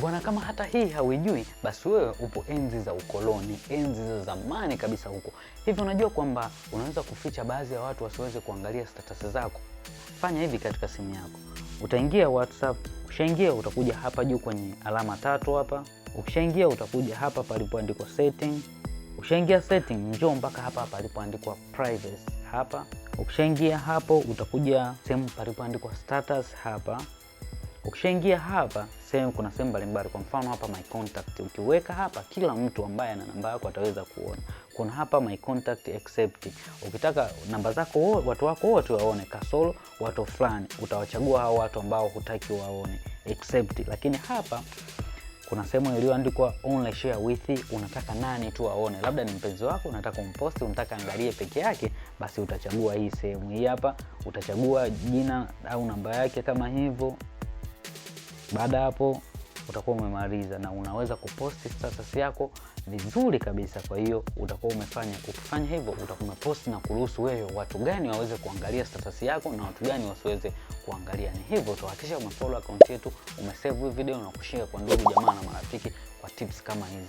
Bwana, kama hata hii hauijui, basi wewe upo enzi za ukoloni, enzi za zamani kabisa huko. Hivi unajua kwamba unaweza kuficha baadhi ya watu wasiweze kuangalia status zako? Fanya hivi katika simu yako. Utaingia WhatsApp, ukishaingia utakuja hapa juu kwenye alama 3 hapa. Ukishaingia utakuja hapa palipoandikwa setting. Ukishaingia setting, njoo mpaka hapa palipoandikwa privacy hapa. Ukishaingia hapo utakuja sehemu palipoandikwa status hapa. Ukishaingia hapa kuna sehemu mbalimbali, kwa mfano hapa my contact. Ukiweka hapa, kila mtu ambaye ana namba yako ataweza kuona. Kuna hapa my contact accept. Ukitaka namba zako watu wako wote waone kasoro watu fulani, utawachagua hao watu ambao hutaki waone accept. Lakini hapa kuna sehemu iliyoandikwa only share with, unataka nani tu aone, labda ni mpenzi wako, unataka umposti, unataka angalie peke yake, basi utachagua hii sehemu hii hapa, utachagua jina au namba yake kama hivyo. Baada hapo utakuwa umemaliza na unaweza kuposti status yako vizuri kabisa. Kwa hiyo utakuwa ukifanya hivyo utakuwa umeposti na kuruhusu wewe watu gani waweze kuangalia status yako na watu gani wasiweze kuangalia. Ni hivyo tu, hakikisha umefollow account yetu, umesave video na kushare kwa ndugu jamaa na marafiki kwa tips kama hizi.